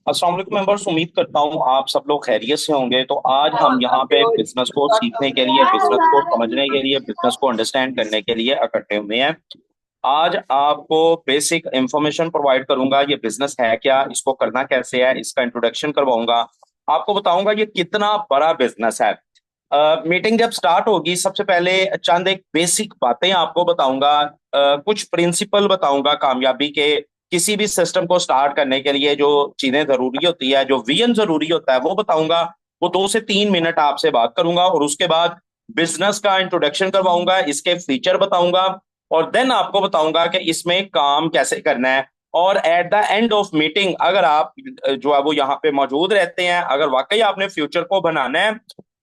अस्सलाम वालेकुम मेंबर्स, उम्मीद करता हूँ आप सब लोग खैरियत से होंगे। तो आज हम यहाँ पे बिजनेस को सीखने के लिए, बिजनेस को समझने के लिए, बिजनेस को अंडरस्टैंड करने के लिए इकट्ठे हुए हैं। आज आपको बेसिक इंफॉर्मेशन प्रोवाइड करूंगा। ये बिजनेस है क्या, इसको करना कैसे है, इसका इंट्रोडक्शन करवाऊंगा। आपको बताऊंगा ये कितना बड़ा बिजनेस है। मीटिंग जब स्टार्ट होगी, सबसे पहले चंद एक बेसिक बातें आपको बताऊंगा। कुछ प्रिंसिपल बताऊंगा कामयाबी के। किसी भी सिस्टम को स्टार्ट करने के लिए जो चीजें जरूरी होती है, जो विजन जरूरी होता है, वो बताऊंगा। वो 2 से 3 मिनट आपसे बात करूंगा और उसके बाद बिजनेस का इंट्रोडक्शन करवाऊंगा, इसके फीचर बताऊंगा और देन आपको बताऊंगा कि इसमें काम कैसे करना है। और at the end of meeting, अगर आप जो है वो यहाँ पे मौजूद रहते हैं, अगर वाकई आपने फ्यूचर को बनाना है,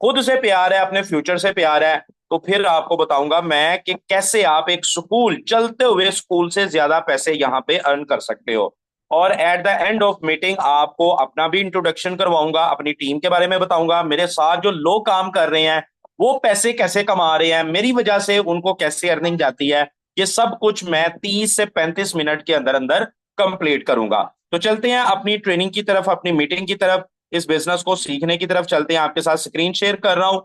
खुद से प्यार है, अपने फ्यूचर से प्यार है, तो फिर आपको बताऊंगा मैं कि कैसे आप एक स्कूल, चलते हुए स्कूल से ज्यादा पैसे यहाँ पे अर्न कर सकते हो। और at the end of meeting आपको अपना भी इंट्रोडक्शन करवाऊंगा, अपनी टीम के बारे में बताऊंगा, मेरे साथ जो लोग काम कर रहे हैं वो पैसे कैसे कमा रहे हैं, मेरी वजह से उनको कैसे अर्निंग जाती है। ये सब कुछ मैं 30 से 35 मिनट के अंदर अंदर कंप्लीट करूंगा। तो चलते हैं अपनी ट्रेनिंग की तरफ, अपनी मीटिंग की तरफ, इस बिजनेस को सीखने की तरफ चलते हैं। आपके साथ स्क्रीन शेयर कर रहा हूं।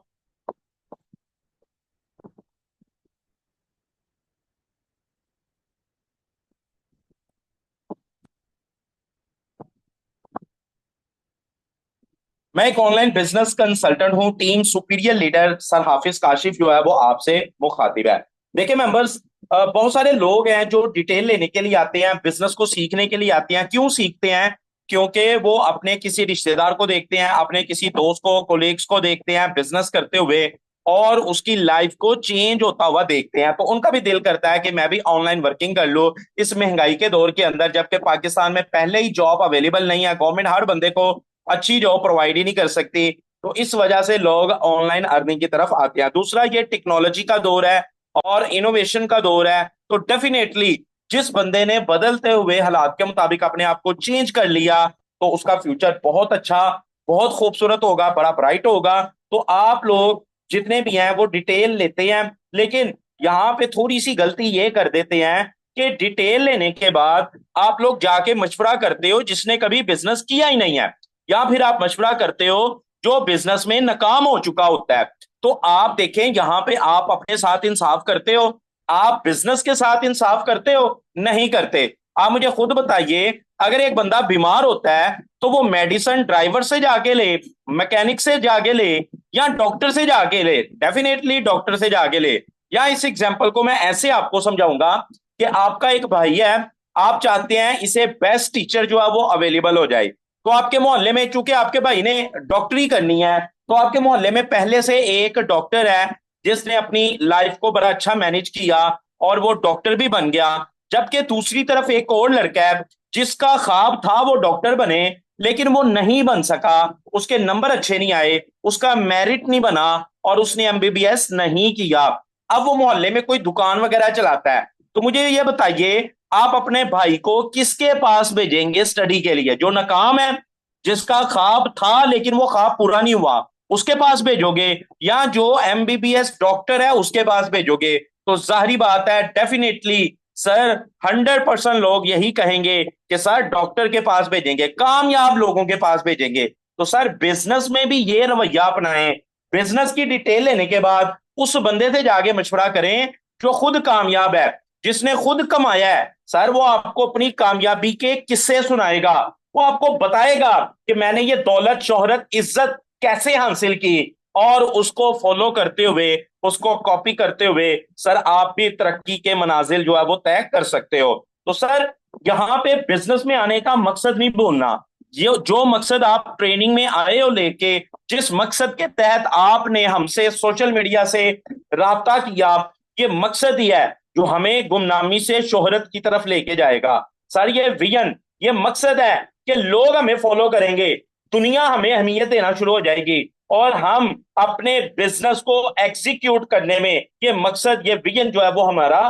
मैं एक ऑनलाइन बिजनेस कंसल्टेंट हूं, टीम सुपीरियर लीडर सर हाफिज काशिफ जो है वो आपसे मुखातिब है। देखिए मेंबर्स, बहुत सारे लोग हैं जो डिटेल लेने के लिए आते हैं, बिजनेस को सीखने के लिए आते हैं। क्यों सीखते हैं? क्योंकि वो अपने किसी रिश्तेदार को देखते हैं, अपने किसी दोस्त को, कोलीग्स को देखते हैं बिजनेस करते हुए, और उसकी लाइफ को चेंज होता हुआ देखते हैं। तो उनका भी दिल करता है कि मैं भी ऑनलाइन वर्किंग कर लूं इस महंगाई के दौर के अंदर, जबकि पाकिस्तान में पहले ही जॉब अवेलेबल नहीं है, गवर्नमेंट हर बंदे को अच्छी जॉब प्रोवाइड ही नहीं कर सकती। तो इस वजह से लोग ऑनलाइन अर्निंग की तरफ आते हैं। दूसरा, ये टेक्नोलॉजी का दौर है और इनोवेशन का दौर है। तो डेफिनेटली जिस बंदे ने बदलते हुए हालात के मुताबिक अपने आप को चेंज कर लिया, तो उसका फ्यूचर बहुत अच्छा, बहुत खूबसूरत होगा, बड़ा ब्राइट होगा। तो आप लोग जितने भी हैं वो डिटेल लेते हैं, लेकिन यहाँ पे थोड़ी सी गलती ये कर देते हैं कि डिटेल लेने के बाद आप लोग जाके मशवरा करते हो जिसने कभी बिजनेस किया ही नहीं है, या फिर आप मशवरा करते हो जो बिजनेस में नाकाम हो चुका होता है। तो आप देखें, यहां पे आप अपने साथ इंसाफ करते हो? आप बिजनेस के साथ इंसाफ करते हो? नहीं करते। आप मुझे खुद बताइए, अगर एक बंदा बीमार होता है तो वो मेडिसिन ड्राइवर से जाके ले, मैकेनिक से जाके ले, या डॉक्टर से जाके ले? डेफिनेटली डॉक्टर से जाके ले। या इस एग्जाम्पल को मैं ऐसे आपको समझाऊंगा कि आपका एक भाई है, आप चाहते हैं इसे बेस्ट टीचर जो है वो अवेलेबल हो जाए। तो आपके मोहल्ले में, चूंकि आपके भाई ने डॉक्टरी करनी है, तो आपके मोहल्ले में पहले से एक डॉक्टर है जिसने अपनी लाइफ को बड़ा अच्छा मैनेज किया और वो डॉक्टर भी बन गया। जबकि दूसरी तरफ एक और लड़का है जिसका ख्वाब था वो डॉक्टर बने, लेकिन वो नहीं बन सका, उसके नंबर अच्छे नहीं आए, उसका मेरिट नहीं बना और उसने एमबीबीएस नहीं किया। अब वो मोहल्ले में कोई दुकान वगैरह चलाता है। तो मुझे ये बताइए, आप अपने भाई को किसके पास भेजेंगे स्टडी के लिए? जो नाकाम है, जिसका ख्वाब था लेकिन वो ख्वाब पूरा नहीं हुआ, उसके पास भेजोगे, या जो एमबीबीएस डॉक्टर है उसके पास भेजोगे? तो जाहिर बात है, डेफिनेटली सर 100% लोग यही कहेंगे कि सर डॉक्टर के पास भेजेंगे, कामयाब लोगों के पास भेजेंगे। तो सर बिजनेस में भी ये रवैया अपनाएं। बिजनेस की डिटेल लेने के बाद उस बंदे से जाके मशवरा करें जो खुद कामयाब है, जिसने खुद कमाया है। सर वो आपको अपनी कामयाबी के किस्से सुनाएगा, वो आपको बताएगा कि मैंने ये दौलत, शोहरत, इज्जत कैसे हासिल की, और उसको फॉलो करते हुए, उसको कॉपी करते हुए सर आप भी तरक्की के मनाजिल जो है वो तय कर सकते हो। तो सर यहाँ पे बिजनेस में आने का मकसद नहीं भूलना। ये जो मकसद आप ट्रेनिंग में आए हो लेके, जिस मकसद के तहत आपने हमसे सोशल मीडिया से राब्ता किया, ये मकसद ही है जो हमें गुमनामी से शोहरत की तरफ लेके जाएगा। सर ये विजन, ये मकसद है कि लोग हमें फॉलो करेंगे, दुनिया हमें अहमियत देना शुरू हो जाएगी, और हम अपने बिजनेस को एग्जीक्यूट करने में, ये मकसद, ये विजन जो है वो हमारा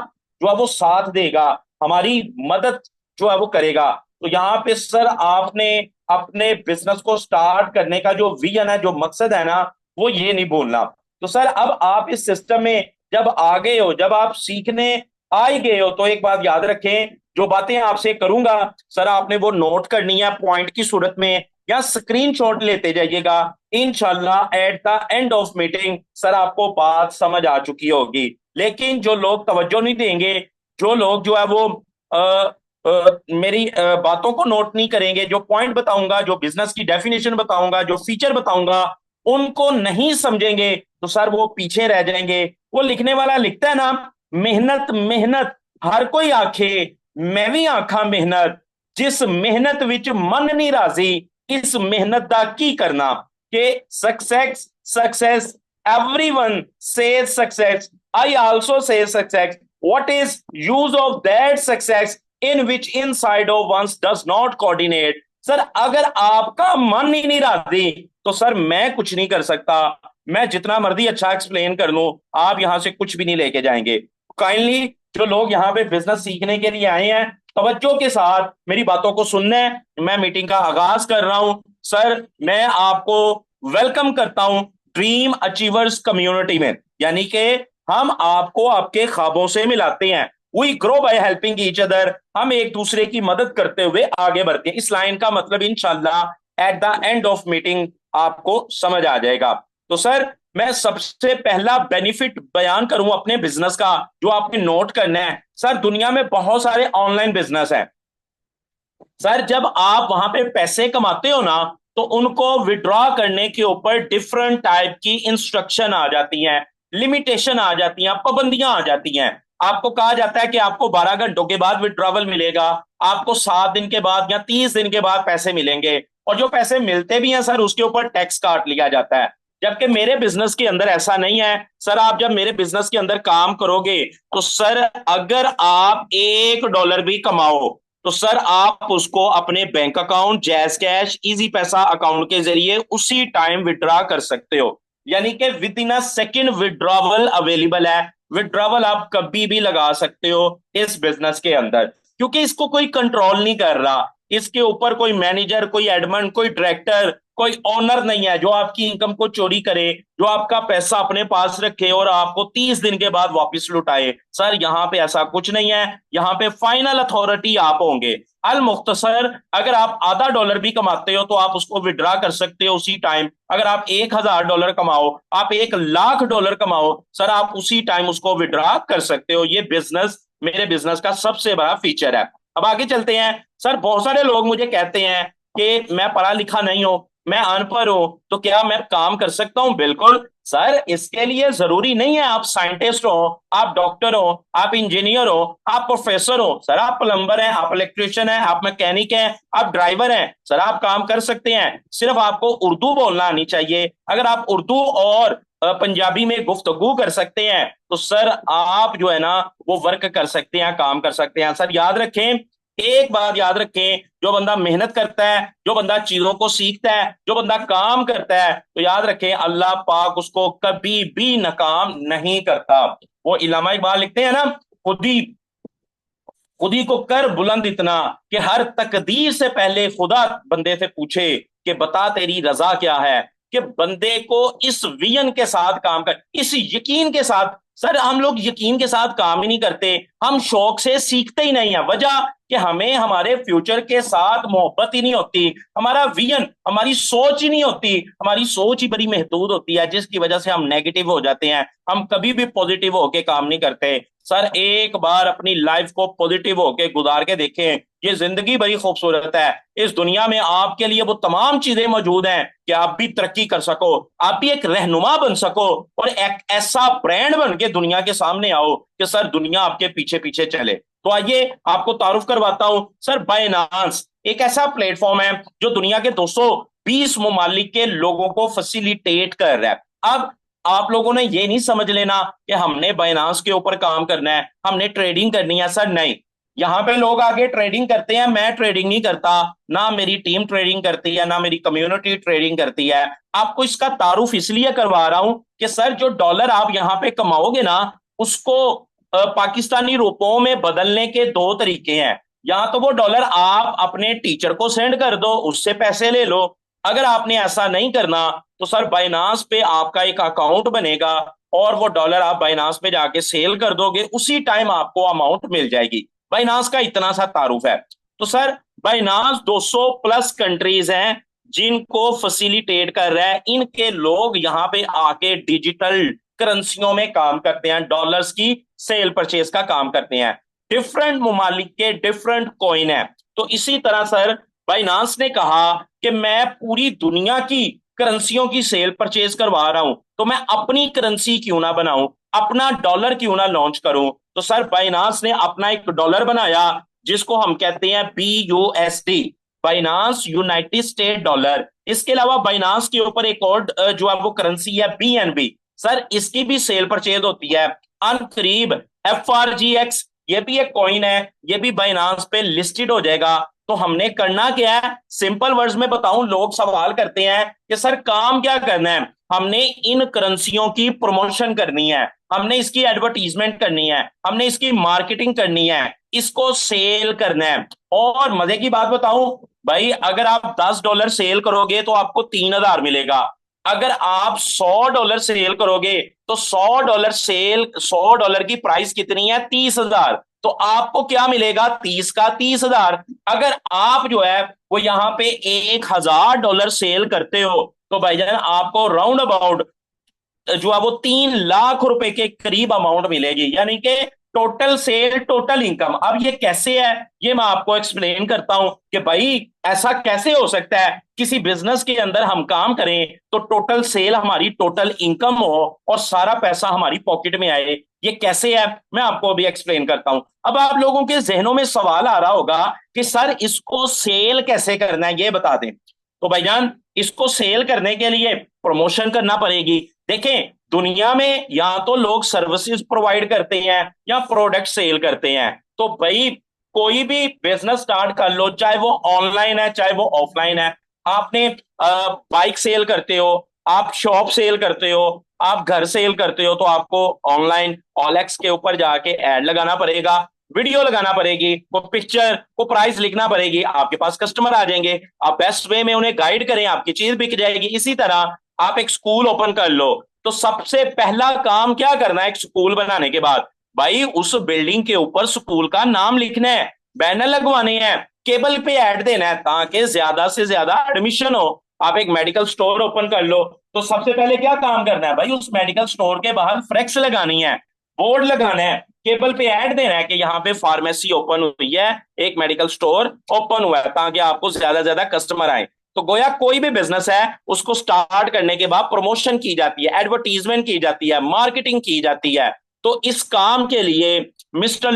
जो है वो साथ देगा, हमारी मदद जो है वो करेगा। तो यहाँ पे सर आपने अपने बिजनेस को स्टार्ट करने का जो विजन है, जो मकसद है ना, वो ये नहीं भूलना। तो सर अब आप इस सिस्टम में जब आ गए हो, जब आप सीखने आ ही गए हो तो एक बात याद रखें, जो बातें आपसे करूंगा सर आपने वो नोट करनी है पॉइंट की सूरत में, या स्क्रीनशॉट लेते जाइएगा। इंशाल्लाह at the end of meeting sir आपको बात समझ आ चुकी होगी। लेकिन जो लोग तवज्जो नहीं देंगे, जो लोग जो है वो मेरी बातों को नोट नहीं करेंगे, जो पॉइंट बताऊंगा, जो बिजनेस की डेफिनेशन बताऊंगा, जो फीचर बताऊंगा, उनको नहीं समझेंगे तो सर वो पीछे रह जाएंगे। वो लिखने वाला लिखता है ना, मेहनत मेहनत हर कोई आखे, मैं भी आखा मेहनत, जिस मेहनत विच मन नहीं राजी, इस मेहनत दा की करना। कि success success, everyone says success, I also say success, what is use of that success in which inside of one's does not coordinate। Sir अगर आपका मन ही नहीं राजी तो सर मैं कुछ नहीं कर सकता, मैं जितना मर्जी अच्छा एक्सप्लेन कर लूं आप यहां से कुछ भी नहीं लेके जाएंगे। काइंडली जो लोग यहाँ पे बिजनेस सीखने के लिए आए हैं, तवज्जो के साथ मेरी बातों को सुनना है। मैं मीटिंग का आगाज कर रहा हूं। सर मैं आपको वेलकम करता हूं ड्रीम अचीवर्स कम्युनिटी में, यानी कि हम आपको आपके ख्वाबों से मिलाते हैं। We grow by helping each other, हम एक दूसरे की मदद करते हुए आगे बढ़ते हैं। इस लाइन का मतलब इंशाल्लाह at the end of meeting आपको समझ आ जाएगा। तो सर मैं सबसे पहला बेनिफिट बयान करूं अपने बिजनेस का, जो आपने नोट करना है। सर दुनिया में बहुत सारे ऑनलाइन बिजनेस हैं। सर जब आप वहां पे पैसे कमाते हो ना, तो उनको विड्रॉ करने के ऊपर डिफरेंट टाइप की इंस्ट्रक्शन आ जाती हैं, लिमिटेशन आ जाती हैं, पाबंदियां आ जाती हैं। आपको कहा जाता है कि आपको 12 घंटों के बाद विड्रॉवल मिलेगा, आपको 7 दिन के बाद या 30 दिन के बाद पैसे मिलेंगे, और जो पैसे मिलते भी हैं सर उसके ऊपर टैक्स काट लिया जाता है। जबकि मेरे बिजनेस के अंदर ऐसा नहीं है। सर आप जब मेरे बिजनेस के अंदर काम करोगे तो सर अगर आप $1 भी कमाओ तो सर आप उसको अपने bank account, jazz cash, easy पैसा अकाउंट के जरिए उसी टाइम विड्रॉ कर सकते हो। यानी कि with in a second withdrawal available है। विड्रॉवल आप कभी भी लगा सकते हो इस बिजनेस के अंदर, क्योंकि इसको कोई कंट्रोल नहीं कर रहा। इसके ऊपर कोई मैनेजर, कोई एडमिन, कोई डायरेक्टर, कोई ओनर नहीं है जो आपकी इनकम को चोरी करे, जो आपका पैसा अपने पास रखे और आपको 30 दिन के बाद वापस लुटाए। सर यहाँ पे ऐसा कुछ नहीं है, यहाँ पे फाइनल अथॉरिटी आप होंगे। अल मुख्तसर अगर आप $0.5 भी कमाते हो तो आप उसको विड्रॉ कर सकते हो उसी टाइम। अगर आप $1,000 कमाओ, आप $1,00,000 कमाओ, सर आप उसी टाइम उसको विड्रॉ कर सकते हो। ये बिजनेस मेरे बिजनेस का सबसे बड़ा फीचर है। अब आगे चलते हैं। सर बहुत सारे लोग मुझे कहते हैं कि मैं पढ़ा लिखा नहीं हूं, मैं अनपढ़ हूं, तो क्या मैं काम कर सकता हूं? बिल्कुल सर, इसके लिए जरूरी नहीं है आप साइंटिस्ट हो, आप डॉक्टर हो, आप इंजीनियर हो, आप प्रोफेसर हो। सर आप प्लम्बर हैं, आप इलेक्ट्रिशियन हैं, आप मैकेनिक हैं, आप ड्राइवर हैं, सर आप काम कर सकते हैं। सिर्फ आपको उर्दू बोलना आनी चाहिए। अगर आप उर्दू और पंजाबी में गुफ्तगू कर सकते हैं तो सर आप जो है ना वो वर्क कर सकते हैं, काम कर सकते हैं। सर याद रखें, एक बात याद रखें, जो बंदा मेहनत करता है, जो बंदा चीजों को सीखता है, जो बंदा काम करता है, तो याद रखें अल्लाह पाक उसको कभी भी नाकाम नहीं करता। वो इलामा इकबाल लिखते हैं ना, खुदी खुदी को कर बुलंद इतना कि हर तकदीर से पहले खुदा बंदे से पूछे कि बता तेरी रजा क्या है। कि बंदे को इस विजन के साथ काम कर, इस यकीन के साथ। सर हम लोग यकीन के साथ काम ही नहीं करते, हम शौक से सीखते ही नहीं है। वजह कि हमें हमारे फ्यूचर के साथ मोहब्बत ही नहीं होती, हमारा विजन, हमारी सोच ही नहीं होती, हमारी सोच ही बड़ी महदूद होती है, जिसकी वजह से हम नेगेटिव हो जाते हैं, हम कभी भी पॉजिटिव होके काम नहीं करते। सर एक बार अपनी लाइफ को पॉजिटिव होके गुजार के देखें, ये जिंदगी बड़ी खूबसूरत है। इस दुनिया में आपके लिए वो तमाम चीजें मौजूद हैं कि आप भी तरक्की कर सको, आप भी एक रहनुमा बन सको और एक ऐसा ब्रांड बन के दुनिया के सामने आओ कि सर दुनिया आपके पीछे पीछे चले। तो आइए आपको तारुफ करवाता हूं। सर बाइनांस एक ऐसा प्लेटफॉर्म है जो दुनिया के 220 ममालिक के लोगों को फैसिलिटेट कर रहा है। अब आप लोगों ने ये नहीं समझ लेना कि हमने बाइनांस के ऊपर काम करना है, हमने ट्रेडिंग करनी है। सर नहीं, यहां पे लोग आगे ट्रेडिंग करते हैं, मैं ट्रेडिंग नहीं करता, ना मेरी टीम ट्रेडिंग करती है, ना मेरी कम्युनिटी ट्रेडिंग करती है। आपको इसका तारुफ इसलिए करवा रहा हूं कि सर जो डॉलर आप यहां पे कमाओगे ना, उसको पाकिस्तानी रुपयों में बदलने के दो तरीके हैं। या तो वो डॉलर आप अपने टीचर को सेंड कर दो, उससे पैसे ले लो। अगर आपने ऐसा नहीं करना तो सर बाइनांस पे आपका एक अकाउंट बनेगा, और वो डॉलर आप बाइनांस पे जाके सेल कर दोगे, उसी टाइम आपको अमाउंट मिल जाएगी। बाइनांस का इतना सा तारुफ है। तो सर बाइनांस 200 प्लस कंट्रीज हैं जिनको फैसिलिटेट कर रहा है, इनके लोग यहाँ पे आके डिजिटल करेंसियों में काम करते हैं, डॉलर्स की सेल परचेज का काम करते हैं। डिफरेंट ममालिक के डिफरेंट कॉइन है। तो इसी तरह सर बाइनांस ने कहा कि मैं पूरी दुनिया की करेंसियों की सेल परचेज करवा रहा हूं, तो मैं अपनी करेंसी क्यों ना बनाऊं, अपना डॉलर क्यों ना लॉन्च करूं। तो सर बाइनांस ने अपना एक डॉलर बनाया जिसको हम कहते हैं BUSD, Binance United state dollar. इसके अलावा बाइनांस के ऊपर एक और जो है वो करेंसी है BNB। सर इसकी भी सेल परचेज होती है। अनकरीब FRGX, ये भी एक कॉइन है, ये भी बाइनांस पे लिस्टेड हो जाएगा। तो हमने करना क्या है, सिंपल वर्ड्स में बताऊं, लोग सवाल करते हैं कि सर काम क्या करना है। हमने इन करेंसियों की प्रमोशन करनी है, हमने इसकी एडवर्टीजमेंट करनी है, हमने इसकी मार्केटिंग करनी है, इसको सेल करना है। और मजे की बात बताऊं भाई, अगर आप $10 सेल करोगे तो आपको 3,000 मिलेगा। अगर आप $100 सेल करोगे तो $100 की प्राइस कितनी है, 30,000। तो आपको क्या मिलेगा, 30 का 30,000। अगर आप जो है वो यहाँ पे $1,000 सेल करते हो तो भाईजान आपको राउंड अबाउट जो है वो 3 लाख रुपए के करीब अमाउंट मिलेगी, यानी कि टोटल सेल टोटल इनकम। अब ये कैसे है, ये मैं आपको एक्सप्लेन करता हूं कि भाई ऐसा कैसे हो सकता है किसी बिजनेस के अंदर हम काम करें तो टोटल सेल हमारी टोटल इनकम हो और सारा पैसा हमारी पॉकेट में आए। ये कैसे है मैं आपको अभी एक्सप्लेन करता हूं। अब आप लोगों के जहनों में सवाल आ रहा होगा कि सर इसको सेल कैसे करना है, ये बता दें। तो भाईजान इसको सेल करने के लिए प्रमोशन करना पड़ेगी। देखें दुनिया में या तो लोग सर्विसेज प्रोवाइड करते हैं या प्रोडक्ट सेल करते हैं। तो भाई कोई भी बिजनेस स्टार्ट कर लो, चाहे वो ऑनलाइन है चाहे वो ऑफलाइन है। आपने बाइक सेल करते हो, आप शॉप सेल करते हो, आप घर सेल करते हो, तो आपको ऑनलाइन OLX के ऊपर जाके एड लगाना पड़ेगा, वीडियो लगाना पड़ेगी, वो पिक्चर को प्राइस लिखना पड़ेगी, आपके पास कस्टमर आ जाएंगे, आप बेस्ट वे में उन्हें गाइड करें, आपकी चीज बिक जाएगी। इसी तरह आप एक स्कूल ओपन कर लो, तो सबसे पहला काम क्या करना है एक स्कूल बनाने के बाद, भाई उस बिल्डिंग के ऊपर स्कूल का नाम लिखना है, बैनर लगवाने हैं, केबल पे ऐड देना है ताकि ज्यादा से ज्यादा एडमिशन हो। आप एक मेडिकल स्टोर ओपन कर लो, तो सबसे पहले क्या काम करना है भाई, उस मेडिकल स्टोर के बाहर फ्लेक्स लगानी है, बोर्ड लगाना है, केबल पे ऐड देना है कि यहाँ पे फार्मेसी ओपन हुई है, एक मेडिकल स्टोर ओपन हुआ है, ताकि आपको ज्यादा से ज्यादा कस्टमर आए। तो गोया कोई भी बिजनेस है उसको स्टार्ट करने के बाद प्रमोशन की जाती है, एडवर्टीजमेंट की जाती है, मार्केटिंग की जाती है। तो इस काम के लिए मिस्टर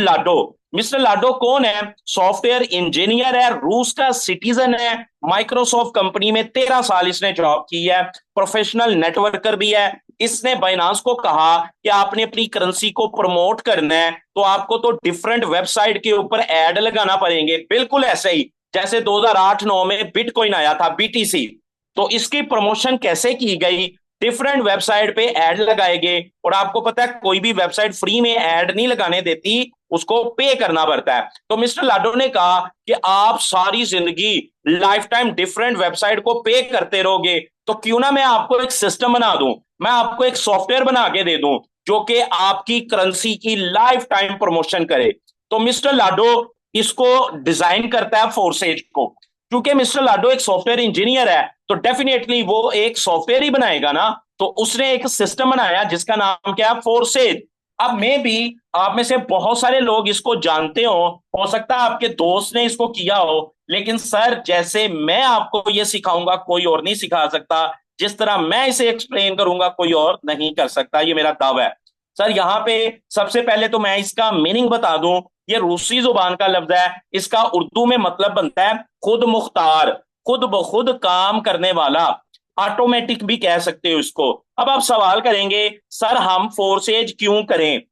लाडो कौन है, सॉफ्टवेयर इंजीनियर है, रूस का सिटीजन है, माइक्रोसॉफ्ट कंपनी में 13 साल इसने जॉब की है, प्रोफेशनल नेटवर्कर भी है। इसने बाइनांस को कहा कि आपने अपनी करेंसी को प्रमोट करना है तो आपको तो डिफरेंट वेबसाइट के ऊपर एड लगाना पड़ेंगे, बिल्कुल ऐसे ही जैसे 2008-9 में बिटकॉइन आया था BTC। तो इसकी प्रमोशन कैसे की गई, डिफरेंट वेबसाइट पे ऐड लगाए गए। और आपको पता है कोई भी वेबसाइट फ्री में ऐड नहीं लगाने देती, उसको पे करना पड़ता है। तो मिस्टर लाडो ने कहा कि आप सारी जिंदगी लाइफ टाइम डिफरेंट वेबसाइट को पे करते रहोगे, तो क्यों ना मैं आपको एक सिस्टम बना दूं, मैं आपको एक सॉफ्टवेयर बना के दे दूं जो कि आपकी करेंसी की लाइफ टाइम प्रमोशन करे। तो मिस्टर लाडो इसको डिजाइन करता है फोर्सेज को। क्योंकि मिस्टर लाडो एक सॉफ्टवेयर इंजीनियर है तो डेफिनेटली वो एक सॉफ्टवेयर ही बनाएगा ना। तो उसने एक सिस्टम बनाया जिसका नाम क्या है, फोर्सेज। अब मैं भी आप में से बहुत सारे लोग इसको जानते हो सकता है आपके दोस्त ने इसको किया हो, लेकिन सर जैसे मैं आपको ये सिखाऊंगा कोई और नहीं सिखा सकता, जिस तरह मैं इसे एक्सप्लेन करूंगा कोई और नहीं कर सकता, ये मेरा दावा है। सर यहाँ पे सबसे पहले तो मैं इसका मीनिंग बता दूं, ये रूसी जुबान का लफ्ज है, इसका उर्दू में मतलब बनता है खुद मुख्तार, खुद ब खुद काम करने वाला, ऑटोमेटिक भी कह सकते हो इसको। अब आप सवाल करेंगे सर हम फोर्सेज क्यों करें,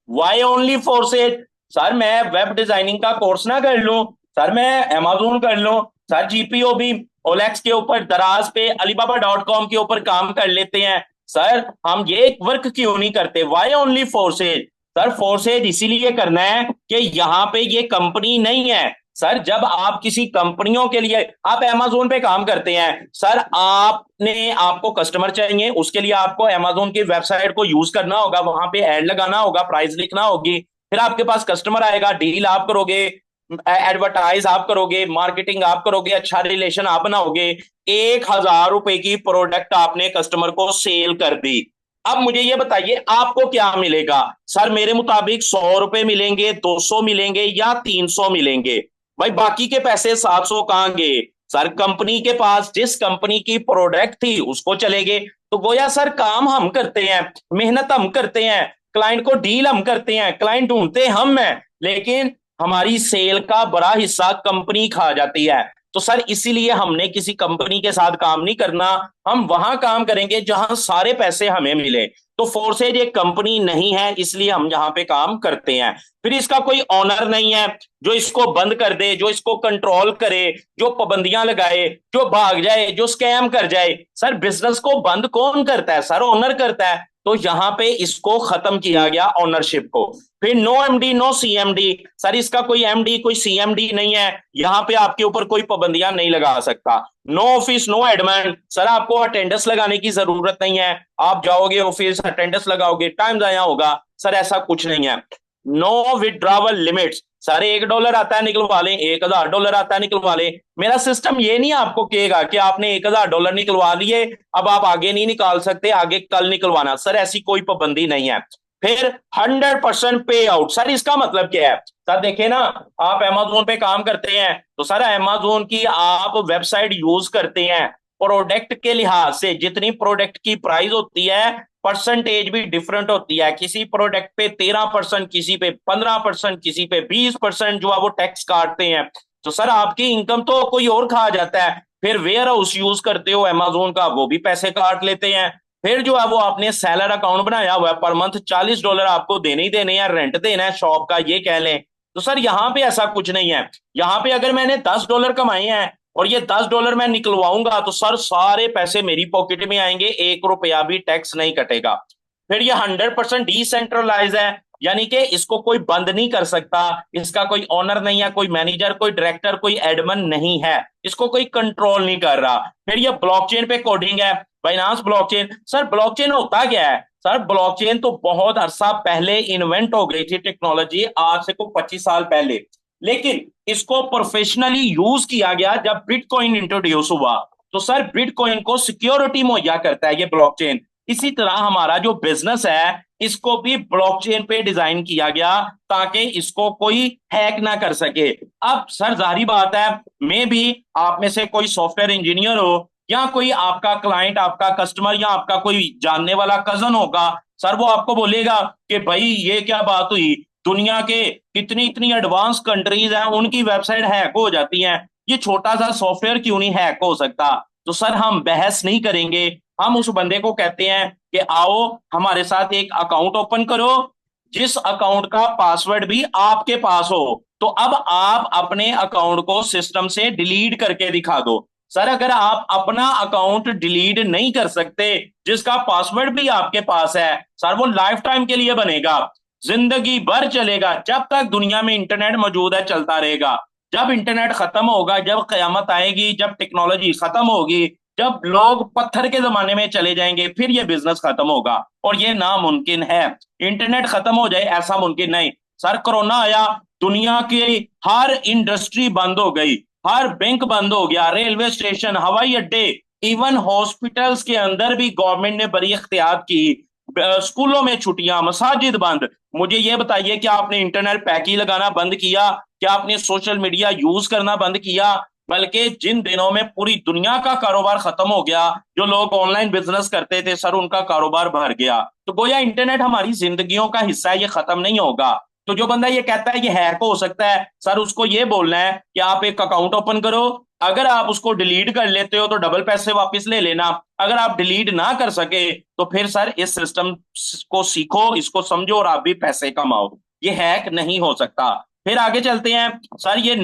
वाई ओनली फोर्सेज, सर मैं वेब डिजाइनिंग का कोर्स ना कर लूं, सर मैं अमेजोन कर लूं, सर GPO भी OLX के ऊपर, दराज पे alibaba.com के ऊपर काम कर लेते हैं, सर हम ये वर्क क्यों नहीं करते, why only forces. Sir forces इसीलिए करना है कि यहाँ पे ये कंपनी नहीं है, सर जब आप किसी कंपनियों के लिए, आप अमेजोन पे काम करते हैं सर, आपने आपको कस्टमर चाहिए, उसके लिए आपको अमेजोन की वेबसाइट को यूज करना होगा, वहां पे ऐड लगाना होगा, प्राइस लिखना होगी, फिर आपके पास कस्टमर आएगा, डील आप करोगे, एडवर्टाइज आप करोगे, मार्केटिंग आप करोगे, अच्छा रिलेशन आप बनाओगे। 1,000 रुपए की प्रोडक्ट आपने कस्टमर को सेल कर दी। अब मुझे ये बताइए आपको क्या मिलेगा? सर मेरे मुताबिक 100 रुपए मिलेंगे, 200 मिलेंगे या 300 मिलेंगे। भाई बाकी के पैसे 700 कहाँ गए? सर कंपनी के पास जिस कंपनी की प्रोडक्ट थी उसको चले गए। तो गोया सर काम हम करते हैं, मेहनत हम करते हैं, क्लाइंट को डील हम करते हैं, क्लाइंट ढूंढते हम हैं, लेकिन हमारी सेल का बड़ा हिस्सा कंपनी खा जाती है। तो सर इसीलिए हमने किसी कंपनी के साथ काम नहीं करना, हम वहां काम करेंगे जहां सारे पैसे हमें मिले। तो फोर्सेज एक कंपनी नहीं है, इसलिए हम यहाँ पे काम करते हैं। फिर इसका कोई ऑनर नहीं है जो इसको बंद कर दे, जो इसको कंट्रोल करे, जो पाबंदियां लगाए, जो भाग जाए, जो स्कैम कर जाए। सर बिजनेस को बंद कौन करता है? सर ओनर करता है। तो यहां पे इसको खत्म किया गया ओनरशिप को। फिर no MD no CMD. Sir इसका कोई एमडी कोई सीएमडी नहीं है, यहां पे आपके ऊपर कोई पाबंदियां नहीं लगा सकता। No office no admin. Sir आपको अटेंडेंस लगाने की जरूरत नहीं है, आप जाओगे ऑफिस अटेंडेंस लगाओगे, टाइम जाया होगा। सर ऐसा कुछ नहीं है। No withdrawal limits. सर $1 आता है निकलवा लें, $1,000 आता है निकलवा लें। मेरा सिस्टम ये नहीं आपको कहेगा कि आपने $1,000 निकलवा लिए, अब आप आगे नहीं निकाल सकते, आगे कल निकलवाना। सर ऐसी कोई पाबंदी नहीं है। फिर 100% पे आउट। सर इसका मतलब क्या है? सर देखिए ना, आप अमेजोन पे काम करते हैं तो सर अमेजोन की आप वेबसाइट यूज करते हैं, प्रोडक्ट के लिहाज से जितनी प्रोडक्ट की प्राइस होती है परसेंटेज भी डिफरेंट होती है। किसी प्रोडक्ट पे 13%, किसी पे 15%, किसी पे 20% जो है वो टैक्स काटते हैं। तो सर आपकी इनकम तो कोई और खा जाता है। फिर वेयर हाउस यूज करते हो अमेजोन का, वो भी पैसे काट लेते हैं। फिर जो है वो आपने सेलर अकाउंट बनाया हुआ है, पर मंथ $40 आपको देने ही देने हैं, रेंट देना है शॉप का, ये कह लें। तो सर यहाँ पे ऐसा कुछ नहीं है। यहाँ पे अगर मैंने $10 कमाए हैं और ये $10 मैं निकलवाऊंगा तो सर सारे पैसे मेरी पॉकेट में आएंगे, 1 रुपया भी टैक्स नहीं कटेगा। फिर ये 100% डिसेंट्रलाइज है, यानी कि इसको कोई बंद नहीं कर सकता, इसका कोई ऑनर नहीं है, कोई मैनेजर कोई डायरेक्टर कोई एडमिन नहीं है, इसको कोई कंट्रोल नहीं कर रहा। फिर ये ब्लॉकचेन पे कोडिंग है, बाइनांस ब्लॉकचेन। सर ब्लॉकचेन होता क्या है? सर ब्लॉकचेन तो बहुत अरसा पहले इन्वेंट हो गई थी टेक्नोलॉजी, आज से को 25 साल पहले, लेकिन इसको प्रोफेशनली यूज किया गया जब बिटकॉइन इंट्रोड्यूस हुआ। तो सर बिटकॉइन को सिक्योरिटी मुहैया करता है ये ब्लॉकचेन। इसी तरह हमारा जो बिजनेस है इसको भी ब्लॉकचेन पे डिजाइन किया गया ताकि इसको कोई हैक ना कर सके। अब सर जाहिर बात है, मैं भी आप में से कोई सॉफ्टवेयर इंजीनियर हो या कोई आपका क्लाइंट आपका कस्टमर या आपका कोई जानने वाला कजन होगा, सर वो आपको बोलेगा कि भाई ये क्या बात हुई, दुनिया के कितनी इतनी एडवांस कंट्रीज हैं उनकी वेबसाइट हैक हो जाती हैं, ये छोटा सा सॉफ्टवेयर क्यों नहीं हैक हो सकता? तो सर हम बहस नहीं करेंगे, हम उस बंदे को कहते हैं कि आओ हमारे साथ एक अकाउंट ओपन करो जिस अकाउंट का पासवर्ड भी आपके पास हो। तो अब आप अपने अकाउंट को सिस्टम से डिलीट करके दिखा दो। सर अगर आप अपना अकाउंट डिलीट नहीं कर सकते जिसका पासवर्ड भी आपके पास है, सर वो लाइफ टाइम के लिए बनेगा, जिंदगी भर चलेगा, जब तक दुनिया में इंटरनेट मौजूद है चलता रहेगा। जब इंटरनेट खत्म होगा, जब कयामत आएगी, जब टेक्नोलॉजी खत्म होगी, जब लोग पत्थर के जमाने में चले जाएंगे, फिर ये बिजनेस खत्म होगा, और ये नामुमकिन है। इंटरनेट खत्म हो जाए ऐसा मुमकिन नहीं। सर कोरोना आया, दुनिया की हर इंडस्ट्री बंद हो गई, हर बैंक बंद हो गया, रेलवे स्टेशन, हवाई अड्डे, इवन हॉस्पिटल्स के अंदर भी गवर्नमेंट ने बड़ी एहतियात की, स्कूलों में छुट्टियां, मसाजिद बंद। मुझे ये बताइए कि आपने इंटरनेट पैक ही लगाना बंद किया? क्या आपने सोशल मीडिया यूज करना बंद किया? बल्कि जिन दिनों में पूरी दुनिया का कारोबार खत्म हो गया, जो लोग ऑनलाइन बिजनेस करते थे सर उनका कारोबार भर गया। तो गोया इंटरनेट हमारी जिंदगियों का हिस्सा है, ये खत्म नहीं होगा। तो जो बंदा ये कहता है कि हैक हो सकता है, सर उसको ये बोलना है कि आप एक अकाउंट ओपन करो, अगर आप उसको डिलीट कर लेते हो तो डबल पैसे वापस ले लेना, अगर आप डिलीट ना कर सके तो फिर सर इस सिस्टम को सीखो, इसको समझो और आप भी पैसे कमाओ। ये हैक नहीं हो सकता। फिर आगे चलते हैं। सर ये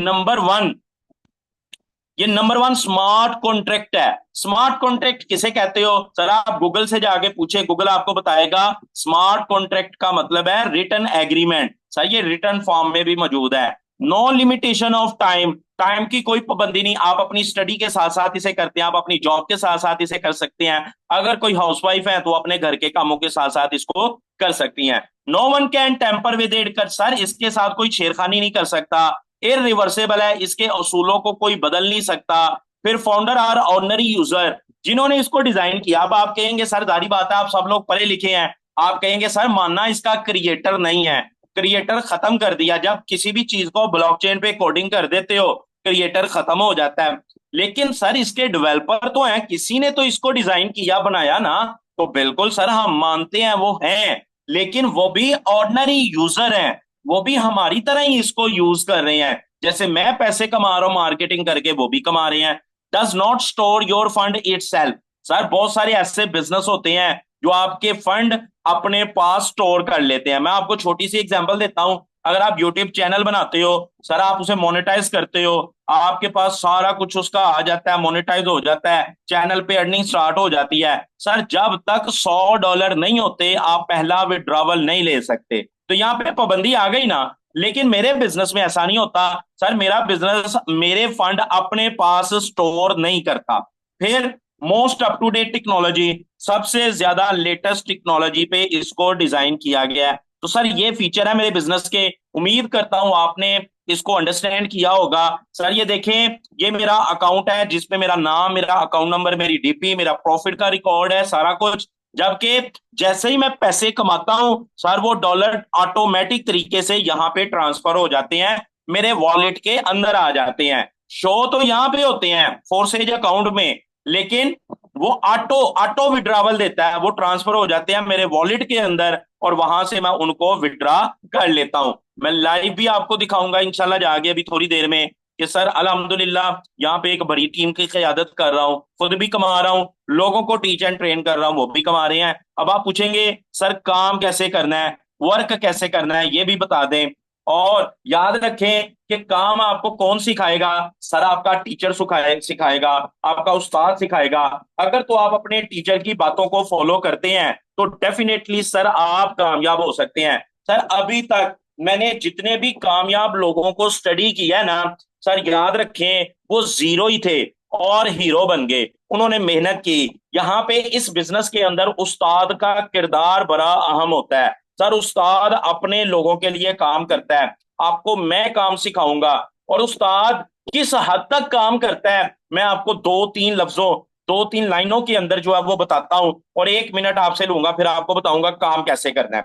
नंबर वन स्मार्ट कॉन्ट्रैक्ट है। स्मार्ट कॉन्ट्रैक्ट किसे कहते हो? सर आप गूगल से जाके पूछे, गूगल आपको बताएगा। स्मार्ट कॉन्ट्रैक्ट का मतलब है रिटन एग्रीमेंट। सर ये रिटन फॉर्म में भी मौजूद है। No limitation of time, time की कोई पाबंदी नहीं। आप अपनी स्टडी के साथ साथ इसे करते हैं, आप अपनी जॉब के साथ साथ इसे कर सकते हैं। अगर कोई हाउसवाइफ है तो अपने घर के कामों के साथ साथ इसको कर सकती हैं। No one can tamper with it, कर सर इसके साथ कोई छेड़खानी नहीं कर सकता। इरिवर्सेबल है, इसके असूलों को कोई बदल नहीं सकता। फिर फाउंडर आर ऑर्डिनरी यूजर, जिन्होंने इसको डिजाइन किया। अब आप कहेंगे सर जारी बात है आप सब लोग पढ़े लिखे हैं, आप कहेंगे सर मानना इसका क्रिएटर नहीं है। क्रिएटर खत्म कर दिया, जब किसी भी चीज को ब्लॉकचेन पे कोडिंग कर देते हो क्रिएटर खत्म हो जाता है। लेकिन सर इसके डेवलपर तो हैं, किसी ने तो इसको डिजाइन किया बनाया ना। तो बिल्कुल सर हम मानते हैं वो हैं, लेकिन वो भी ऑर्डिनरी यूजर हैं। वो भी हमारी तरह ही इसको यूज कर रहे हैं, जैसे मैं पैसे कमा रहा हूं मार्केटिंग करके, वो भी कमा रहे हैं। Does not store your fund itself, sir बहुत सारे ऐसे बिजनेस होते हैं जो आपके फंड अपने पास स्टोर कर लेते हैं। मैं आपको छोटी सी एग्जांपल देता हूं। अगर आप यूट्यूब चैनल बनाते हो सर, आप उसे मोनेटाइज करते हो, आपके पास सारा कुछ उसका आ जाता है, मोनेटाइज हो जाता है, चैनल पे अर्निंग स्टार्ट हो जाती है। सर जब तक $100 नहीं होते आप पहला विड्रॉवल नहीं ले सकते। तो यहाँ पे पाबंदी आ गई ना। लेकिन मेरे बिजनेस में ऐसा नहीं होता सर, मेरा बिजनेस मेरे फंड अपने पास स्टोर नहीं करता। फिर most up to date technology, सबसे ज्यादा लेटेस्ट टेक्नोलॉजी पे इसको डिजाइन किया गया है। तो सर ये फीचर है मेरे बिजनेस के, उम्मीद करता हूं आपने इसको अंडरस्टैंड किया होगा। सर ये देखें, ये मेरा अकाउंट है जिसमें मेरा नाम, मेरा अकाउंट नंबर, मेरी डीपी, मेरा प्रॉफिट का रिकॉर्ड है, सारा कुछ। जबकि जैसे ही मैं पैसे कमाता हूं सर, वो डॉलर ऑटोमेटिक तरीके से यहाँ पे ट्रांसफर हो जाते हैं, मेरे वॉलेट के अंदर आ जाते हैं। शो तो यहाँ पे होते हैं फोर्सेज अकाउंट में, लेकिन वो ऑटो ऑटो विड्रावल देता है, वो ट्रांसफर हो जाते हैं मेरे वॉलेट के अंदर, और वहां से मैं उनको विड्रा कर लेता हूं। मैं लाइव भी आपको दिखाऊंगा इंशाल्लाह जाके अभी थोड़ी देर में कि सर अल्हम्दुलिल्लाह यहाँ पे एक बड़ी टीम की क़यादत कर रहा हूँ, खुद भी कमा रहा हूँ, लोगों को टीच एंड ट्रेन कर रहा हूँ, वो भी कमा रहे हैं। अब आप पूछेंगे सर काम कैसे करना है, वर्क कैसे करना है, ये भी बता दें। और याद रखें कि काम आपको कौन सिखाएगा, सर आपका टीचर सिखाएगा, आपका उस्ताद सिखाएगा। अगर तो आप अपने टीचर की बातों को फॉलो करते हैं तो डेफिनेटली सर आप कामयाब हो सकते हैं। सर अभी तक मैंने जितने भी कामयाब लोगों को स्टडी किया है ना सर, याद रखें वो जीरो ही थे और हीरो बन गए, उन्होंने मेहनत की। यहाँ पे इस बिजनेस के अंदर उस्ताद का किरदार बड़ा अहम होता है। सर उस्ताद अपने लोगों के लिए काम करता है, आपको मैं काम सिखाऊंगा। और उस्ताद किस हद तक काम करता है मैं आपको दो तीन लफ्जों, दो तीन लाइनों के अंदर जो है वो बताता हूं, और 1 मिनट आपसे लूंगा, फिर आपको बताऊंगा काम कैसे करना है।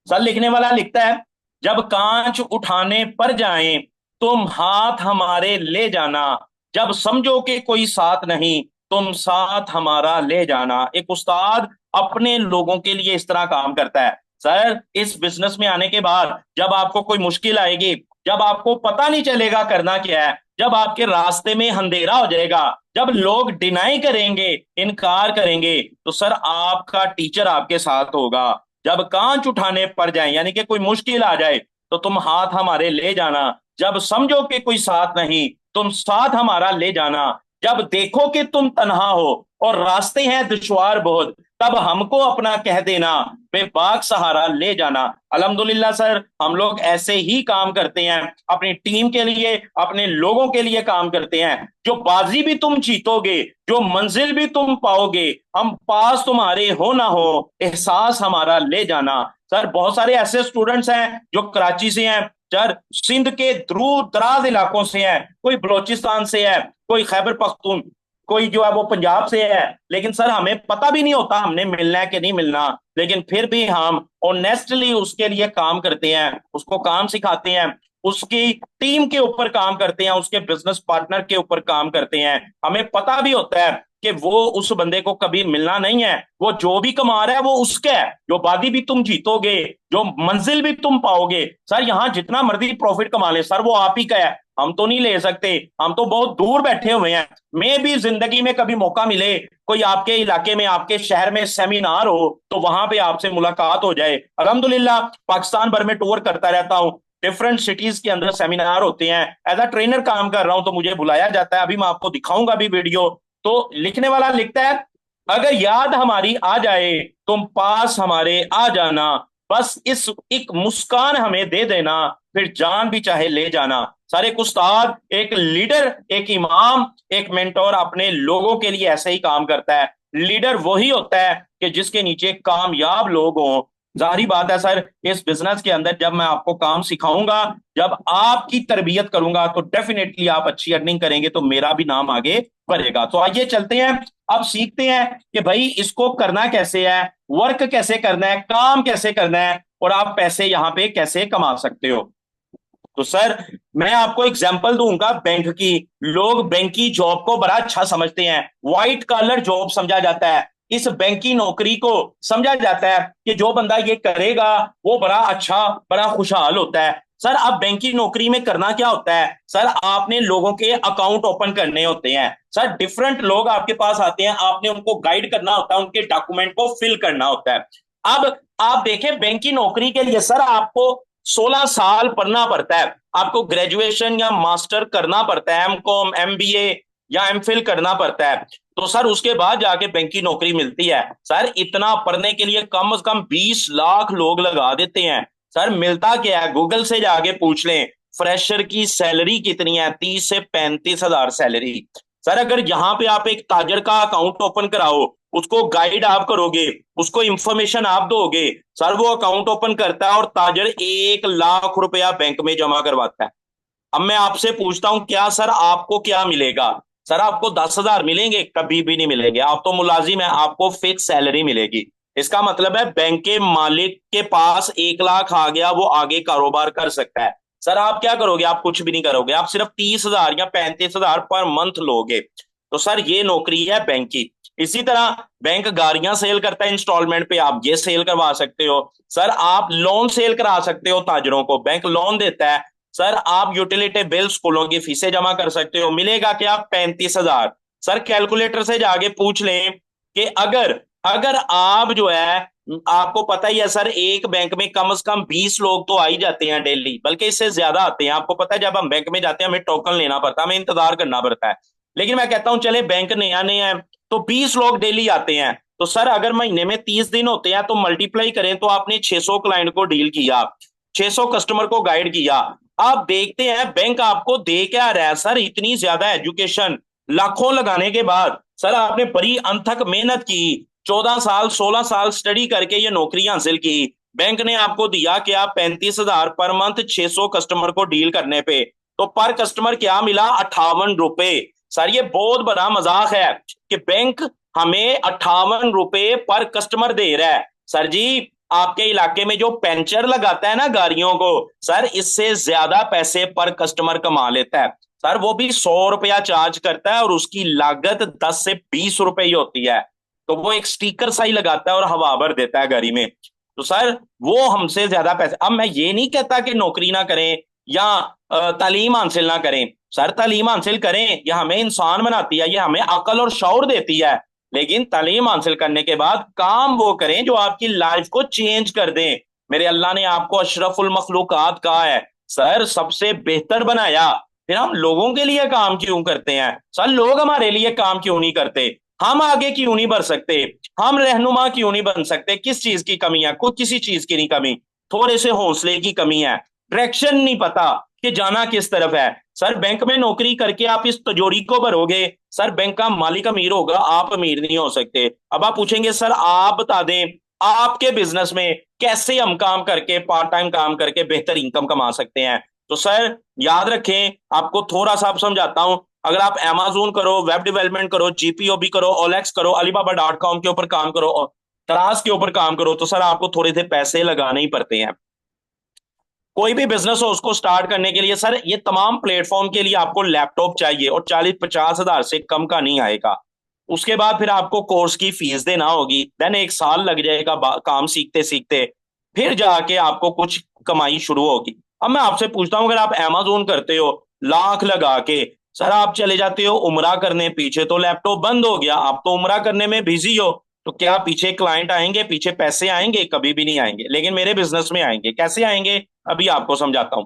सर लिखने वाला लिखता है, जब कांच उठाने पर जाएं तुम हाथ हमारे ले जाना, जब समझो कि कोई साथ नहीं तुम साथ हमारा ले जाना। एक उस्ताद अपने लोगों के लिए इस तरह काम करता है। सर इस बिजनेस में आने के बाद जब आपको कोई मुश्किल आएगी, जब आपको पता नहीं चलेगा करना क्या है, जब आपके रास्ते में अंधेरा हो जाएगा, जब लोग डिनाई करेंगे, इनकार करेंगे, तो सर आपका टीचर आपके साथ होगा। जब कांच उठाने पड़ जाए यानी कि कोई मुश्किल आ जाए तो तुम हाथ हमारे ले जाना, जब समझो कि कोई साथ नहीं तुम साथ हमारा ले जाना, जब देखो कि तुम तन्हा हो और रास्ते हैं दुश्वार बहुत, तब हमको अपना कह देना, बेबाक सहारा ले जाना। अल्हम्दुलिल्लाह सर हम लोग ऐसे ही काम करते हैं, अपनी टीम के लिए, अपने लोगों के लिए काम करते हैं। जो बाजी भी तुम जीतोगे, जो मंजिल भी तुम पाओगे, हम पास तुम्हारे हो ना हो एहसास हमारा ले जाना। सर बहुत सारे ऐसे स्टूडेंट्स हैं जो कराची से हैं, सर सिंध के दूर दराज इलाकों से हैं, कोई बलोचिस्तान से है, कोई खैबर पख्तून, कोई जो है वो पंजाब से है। लेकिन सर हमें पता भी नहीं होता हमने मिलना है कि नहीं मिलना, लेकिन फिर भी हम ऑनेस्टली उसके लिए काम करते हैं, उसको काम सिखाते हैं, उसकी टीम के ऊपर काम करते हैं, उसके बिजनेस पार्टनर के ऊपर काम करते हैं। हमें पता भी होता है कि वो उस बंदे को कभी मिलना नहीं है, वो जो भी कमा रहा है वो उसका है, जो बादी भी तुम जीतोगे, जो मंजिल भी तुम पाओगे, सर यहाँ जितना मर्जी प्रॉफिट कमा ले सर वो आप ही का है, हम तो नहीं ले सकते, हम तो बहुत दूर बैठे हुए हैं। मैं भी जिंदगी में कभी मौका मिले, कोई आपके इलाके में आपके शहर में सेमिनार हो तो वहां पे आपसे मुलाकात हो जाए। अल्हम्दुलिल्लाह पाकिस्तान भर में टूर करता रहता हूँ, डिफरेंट सिटीज के अंदर सेमिनार होते हैं, एज अ ट्रेनर काम कर रहा हूं तो मुझे बुलाया जाता है, अभी मैं आपको दिखाऊंगा भी वीडियो। तो लिखने वाला लिखता है, अगर याद हमारी आ जाए तुम पास हमारे आ जाना, बस इस एक मुस्कान हमें दे देना, फिर जान भी चाहे ले जाना। सर एक उस्ताद, एक लीडर, एक इमाम, एक मेंटोर अपने लोगों के लिए ऐसे ही काम करता है। लीडर वही होता है कि जिसके नीचे कामयाब लोग हों। जाहिर बात है सर, इस बिजनेस के अंदर जब मैं आपको काम सिखाऊंगा, जब आपकी तरबियत करूंगा, तो डेफिनेटली आप अच्छी अर्निंग करेंगे, तो मेरा भी नाम आगे बढ़ेगा। तो आइए चलते हैं, अब सीखते हैं कि भाई इसको करना कैसे है, वर्क कैसे करना है, काम कैसे करना है, और आप पैसे यहां पे कैसे कमा सकते हो। तो सर मैं आपको एग्जांपल दूंगा बैंक की। लोग बैंक की जॉब को बड़ा अच्छा समझते हैं, व्हाइट कॉलर जॉब समझा जाता है। इस बैंक की नौकरी को समझा जाता है कि जो बंदा ये करेगा वो बड़ा अच्छा, बड़ा खुशहाल होता है। सर अब बैंक की नौकरी में करना क्या होता है? सर आपने लोगों के अकाउंट ओपन करने होते हैं। सर डिफरेंट लोग आपके पास आते हैं, आपने उनको गाइड करना होता है, उनके डॉक्यूमेंट को फिल करना होता है। अब आप देखें, बैंक की नौकरी के लिए सर आपको 16 साल पढ़ना पड़ता है, आपको ग्रेजुएशन या मास्टर करना पड़ता है, एमकॉम, एमबीए या एमफिल करना पड़ता है। तो सर उसके बाद जाके बैंक की नौकरी मिलती है। सर इतना पढ़ने के लिए कम से कम 20 लाख लोग लगा देते हैं। सर मिलता क्या है, गूगल से जाके पूछ लें, फ्रेशर की सैलरी कितनी है? 30 से 35 हजार सैलरी। सर अगर यहाँ पे आप एक ताजर का अकाउंट ओपन कराओ, उसको गाइड आप करोगे, उसको इंफॉर्मेशन आप दोगे, सर वो अकाउंट ओपन करता है और ताजर 1 लाख रुपया बैंक में जमा करवाता है। अब मैं आपसे पूछता हूं, क्या सर आपको क्या मिलेगा? सर आपको 10 हजार मिलेंगे? कभी भी नहीं मिलेंगे। आप तो मुलाजिम है, आपको फिक्स सैलरी मिलेगी। इसका मतलब है बैंक के मालिक के पास 1 लाख आ गया, वो आगे कारोबार कर सकता है। सर आप क्या करोगे? आप कुछ भी नहीं करोगे, आप सिर्फ 30 हजार या 35 हजार पर मंथ लोगे। तो सर ये नौकरी है बैंक की। इसी तरह बैंक गाड़ियां सेल करता है इंस्टॉलमेंट पे, आप ये सेल करवा सकते हो। सर आप लोन सेल करा सकते हो ताजरों को, बैंक लोन देता है। सर आप यूटिलिटी बिल, स्कूलों की फीसें जमा कर सकते हो, मिलेगा क्या? 35 हजार। सर कैलकुलेटर से जाके पूछ लें कि अगर अगर आप जो है, आपको पता ही है सर, एक बैंक में कम से कम 20 लोग तो आ ही जाते हैं डेली, बल्कि इससे ज्यादा आते हैं। आपको पता है जब हम बैंक में जाते हैं हमें टोकन लेना पड़ता है, हमें इंतजार करना पड़ता है। लेकिन मैं कहता हूं चले बैंक नया नया है, तो 20 लोग डेली आते हैं। तो सर अगर महीने में 30 दिन होते हैं, तो मल्टीप्लाई करें, तो आपने 600 क्लाइंट को डील किया, 600 कस्टमर को गाइड किया। आप देखते हैं बैंक आपको दे क्या रहा है? सर इतनी ज्यादा एजुकेशन लाखों लगाने के बाद, सर आपने बड़ी अनथक मेहनत की, 14 साल 16 साल स्टडी करके ये नौकरी हासिल की। बैंक ने आपको दिया कि आप 35 हजार पर मंथ, 600 कस्टमर को डील करने पे, तो पर कस्टमर क्या मिला? 58 रुपए। सर ये बहुत बड़ा मजाक है कि बैंक हमें 58 रुपए पर कस्टमर दे रहा है। सर जी आपके इलाके में जो पंचर लगाता है ना गाड़ियों को, सर इससे ज्यादा पैसे पर कस्टमर कमा लेता है। सर वो भी 100 रुपया चार्ज करता है और उसकी लागत 10 से 20 रुपए ही होती है। तो वो एक स्टिकर सा ही लगाता है और हवा भर देता है गाड़ी में। तो सर वो हमसे ज्यादा पैसे। अब मैं ये नहीं कहता कि नौकरी ना करें या तालीम हासिल ना करें। सर तालीम हासिल करें, यह हमें इंसान बनाती है, यह हमें अकल और शौर देती है। लेकिन तालीम हासिल करने के बाद काम वो करें जो आपकी लाइफ को चेंज कर दें। मेरे अल्लाह ने आपको अशरफुल मखलूकात कहा है, सर सबसे बेहतर बनाया। फिर हम लोगों के लिए काम क्यों करते हैं? सर लोग हमारे लिए काम क्यों नहीं करते? हम आगे क्यों नहीं बढ़ सकते? हम रहनुमा क्यों नहीं बन सकते? किस चीज की कमी है? कुछ किसी चीज की नहीं कमी, थोड़े से हौसले की कमी है। डायरेक्शन नहीं पता कि जाना किस तरफ है। सर बैंक में नौकरी करके आप इस तिजोरी को भरोगे, सर बैंक का मालिक अमीर होगा, आप अमीर नहीं हो सकते। अब आप पूछेंगे सर आप बता दें आपके बिजनेस में कैसे हम काम करके, पार्ट टाइम काम करके बेहतर इनकम कमा सकते हैं। तो सर याद रखें, आपको थोड़ा सा आप समझाता हूं। अगर आप Amazon करो, वेब डेवलपमेंट करो, जीपीओबी करो, ओलेक्स करो, alibaba.com के ऊपर काम करो, और तराज के ऊपर काम करो, तो सर आपको थोड़े से पैसे लगाने ही पड़ते हैं। कोई भी बिजनेस हो उसको स्टार्ट करने के लिए सर ये तमाम प्लेटफॉर्म के लिए आपको लैपटॉप चाहिए, और 40-50 हजार से कम का नहीं आएगा। उसके बाद फिर आपको कोर्स की फीस देना होगी, देन 1 साल लग जाएगा काम सीखते सीखते, फिर जाके आपको कुछ कमाई शुरू होगी। अब मैं आपसे पूछता हूं, अगर आप Amazon करते हो लाख लगा के, सर आप चले जाते हो उमरा करने, पीछे तो लैपटॉप बंद हो गया, आप तो उमरा करने में बिजी हो, तो क्या पीछे क्लाइंट आएंगे, पीछे पैसे आएंगे? कभी भी नहीं आएंगे। लेकिन मेरे बिजनेस में आएंगे। कैसे आएंगे? अभी आपको समझाता हूं।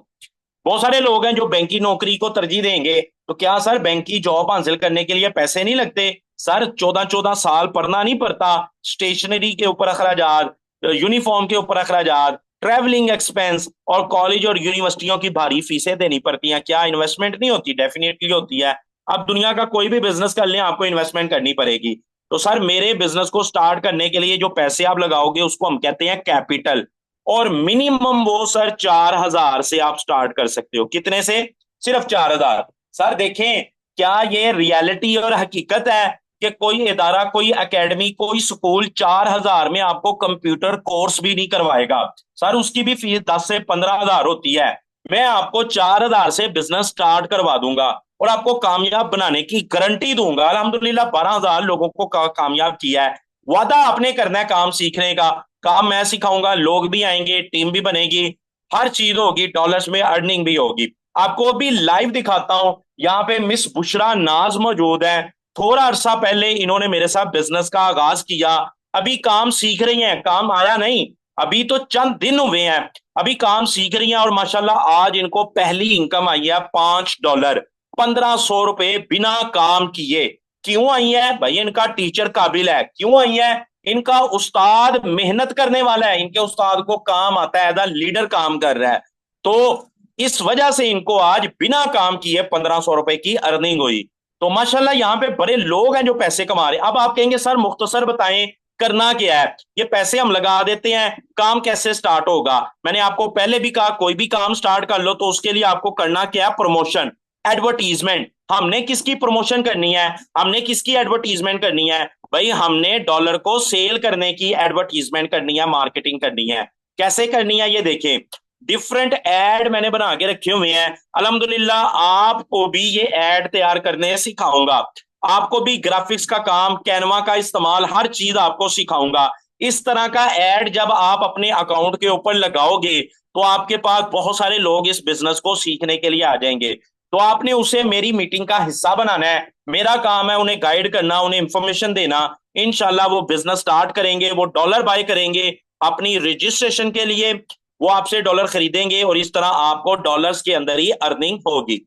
बहुत सारे लोग हैं जो बैंक की नौकरी को तरजीह देंगे, तो क्या सर बैंक की जॉब हासिल करने के लिए पैसे नहीं लगते? सर 14-14 साल पढ़ना नहीं पड़ता, स्टेशनरी के ऊपर अखराजात, यूनिफॉर्म के ऊपर अखराजात, ट्रैवलिंग एक्सपेंस और कॉलेज और यूनिवर्सिटियों की भारी फीसें देनी पड़ती हैं। क्या इन्वेस्टमेंट नहीं होती? डेफिनेटली होती है। अब दुनिया का कोई भी बिजनेस कर लें, आपको इन्वेस्टमेंट करनी पड़ेगी। तो सर मेरे बिजनेस को स्टार्ट करने के लिए जो पैसे आप लगाओगे उसको हम कहते हैं कैपिटल। और मिनिमम वो सर 4,000 से आप स्टार्ट कर सकते हो। कितने से? सिर्फ 4,000। सर देखें, क्या ये रियलिटी और हकीकत है कि कोई इदारा, कोई एकेडमी, कोई स्कूल 4,000 में आपको कंप्यूटर कोर्स भी नहीं करवाएगा? सर उसकी भी फीस 10 से 15,000 होती है। मैं आपको 4,000 से बिजनेस स्टार्ट करवा दूंगा और आपको कामयाब बनाने की गारंटी दूंगा। अल्हम्दुलिल्लाह 12,000 लोगों को कामयाब किया है। वादा आपने करना है काम सीखने का। काम मैं सिखाऊंगा, लोग भी आएंगे, टीम भी बनेगी, हर चीज होगी, डॉलर्स में अर्निंग भी होगी। आपको अभी लाइव दिखाता हूं। यहाँ पे मिस बुशरा नाज मौजूद है। थोड़ा अरसा पहले इन्होंने मेरे साथ बिजनेस का आगाज किया। अभी काम सीख रही हैं, काम आया नहीं, अभी तो चंद दिन हुए हैं। अभी काम सीख रही हैं और माशाल्लाह आज इनको पहली इनकम आई है $5, 1,500 बिना काम किए। क्यों आई है भाई? इनका टीचर काबिल है। क्यों आई है? इनका उस्ताद मेहनत करने वाला है, इनके उस्ताद को काम आता है, एज अ लीडर काम कर रहा है। तो इस वजह से इनको आज बिना काम किए ₹1,500 की अर्निंग हुई। तो माशाल्लाह यहाँ पे बड़े लोग हैं जो पैसे कमा रहे हैं। अब आप कहेंगे सर मुख्तसर बताएं करना क्या है, ये पैसे हम लगा देते हैं, काम कैसे स्टार्ट होगा? मैंने आपको पहले भी कहा कोई भी काम स्टार्ट कर लो तो उसके लिए आपको करना क्या है? Promotion, advertisement. हमने किसकी प्रमोशन करनी है? हमने किसकी एडवर्टीजमेंट करनी है? भाई हमने डॉलर को सेल करने की एडवर्टीजमेंट करनी है, मार्केटिंग करनी है। कैसे करनी है ये देखें। डिफरेंट एड मैंने बना के रखे हुए हैं। अल्हम्दुलिल्लाह आपको भी ये एड तैयार करने सिखाऊंगा। आपको भी ग्राफिक्स का काम, कैनवा का इस्तेमाल, हर चीज आपको सिखाऊंगा। इस तरह का एड जब आप अपने अकाउंट के ऊपर लगाओगे तो आपके पास बहुत सारे लोग इस बिजनेस को सीखने के लिए आ जाएंगे। तो आपने उसे मेरी मीटिंग का हिस्सा बनाना है। मेरा काम है उन्हें गाइड करना, उन्हें इंफॉर्मेशन देना। इंशाल्लाह वो बिजनेस स्टार्ट करेंगे, वो डॉलर बाय करेंगे अपनी रजिस्ट्रेशन के लिए, वो आपसे डॉलर खरीदेंगे और इस तरह आपको डॉलर्स के अंदर ही अर्निंग होगी।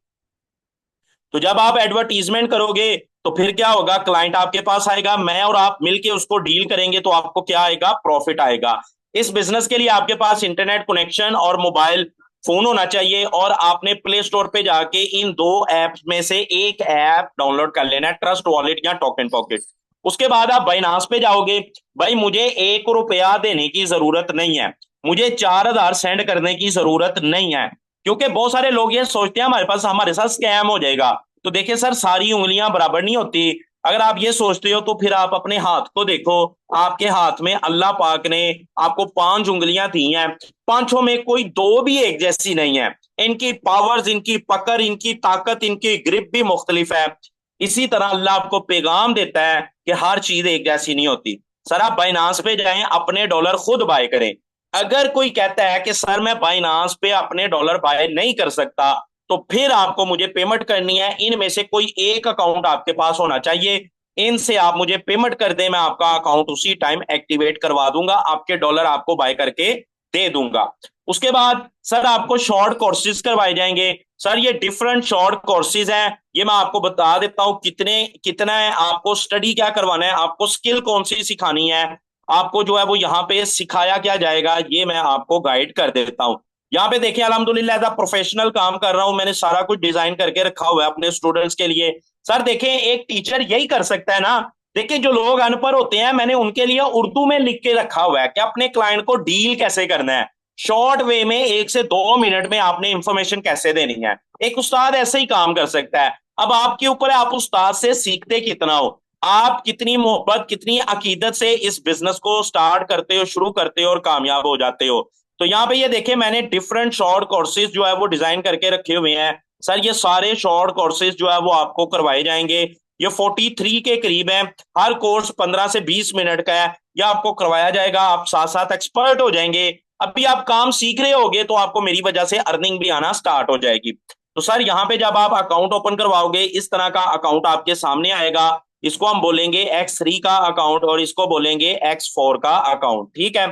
तो जब आप एडवर्टीजमेंट करोगे तो फिर क्या होगा? क्लाइंट आपके पास आएगा, मैं और आप मिलके उसको डील करेंगे, तो आपको क्या आएगा? प्रॉफिट आएगा। इस बिजनेस के लिए आपके पास इंटरनेट कनेक्शन और मोबाइल फोन होना चाहिए और आपने प्ले स्टोर पे जाके इन दो ऐप में से एक ऐप डाउनलोड कर लेना है, ट्रस्ट वॉलेट या टोकन पॉकेट। उसके बाद आप बाइनांस पे जाओगे। भाई मुझे ₹1 देने की जरूरत नहीं है, मुझे 4,000 सेंड करने की जरूरत नहीं है, क्योंकि बहुत सारे लोग ये सोचते हैं हमारे पास, हमारे साथ स्कैम हो जाएगा। तो देखिए सर, सारी उंगलियां बराबर नहीं होती। अगर आप ये सोचते हो तो फिर आप अपने हाथ को देखो। आपके हाथ में अल्लाह पाक ने आपको 5 उंगलियां दी हैं, पांचों में कोई दो भी एक जैसी नहीं है। इनकी पावर्स, इनकी पकड़, इनकी ताकत, इनकी ग्रिप भी मुख्तलिफ है। इसी तरह अल्लाह आपको पैगाम देता है कि हर चीज एक जैसी नहीं होती। सर आप बाइनांस पे जाएं, अपने डॉलर खुद बाय करें। अगर कोई कहता है कि सर मैं बाइनांस पे अपने डॉलर बाय नहीं कर सकता, तो फिर आपको मुझे पेमेंट करनी है। इनमें से कोई एक अकाउंट आपके पास होना चाहिए। इनसे आप मुझे पेमेंट कर दें, मैं आपका अकाउंट उसी टाइम एक्टिवेट करवा दूंगा, आपके डॉलर आपको बाय करके दे दूंगा। उसके बाद सर आपको शॉर्ट कोर्सेज करवाए जाएंगे। सर ये डिफरेंट शॉर्ट कोर्सेज हैं, ये मैं आपको बता देता हूं कितने कितना है। आपको स्टडी क्या करवाना है, आपको स्किल कौन सी सिखानी है, आपको जो है वो यहाँ पे सिखाया क्या जाएगा, ये मैं आपको गाइड कर देता हूँ। यहाँ पे देखिए अल्हम्दुलिल्लाह एज अ प्रोफेशनल काम कर रहा हूँ, मैंने सारा कुछ डिजाइन करके रखा हुआ है अपने स्टूडेंट्स के लिए। सर देखें, एक टीचर यही कर सकता है ना। देखिए जो लोग अनपढ़ होते हैं, मैंने उनके लिए उर्दू में लिख के रखा हुआ है कि अपने क्लाइंट को डील कैसे करना है, शॉर्ट वे में 1 से 2 मिनट में आपने इंफॉर्मेशन कैसे देनी है। एक उस्ताद ऐसे ही काम कर सकता है। अब आपके ऊपर है, आप उस्ताद से सीखते कितना हो, आप कितनी मोहब्बत, कितनी अकीदत से इस बिजनेस को स्टार्ट करते हो, शुरू करते हो और कामयाब हो जाते हो। तो यहाँ पे ये देखिए, मैंने डिफरेंट शॉर्ट कोर्सेज जो है वो डिजाइन करके रखे हुए हैं। सर ये सारे शॉर्ट कोर्सेज जो है वो आपको करवाए जाएंगे। ये 43 के करीब है। हर कोर्स 15 से 20 मिनट का है। ये आपको करवाया जाएगा, आप साथ साथ एक्सपर्ट हो जाएंगे। अभी आप काम सीख रहे होगे तो आपको मेरी वजह से अर्निंग भी आना स्टार्ट हो जाएगी। तो सर यहाँ पे जब आप अकाउंट ओपन करवाओगे, इस तरह का अकाउंट आपके सामने आएगा। इसको हम बोलेंगे X3 का अकाउंट और इसको बोलेंगे X4 का अकाउंट, ठीक है।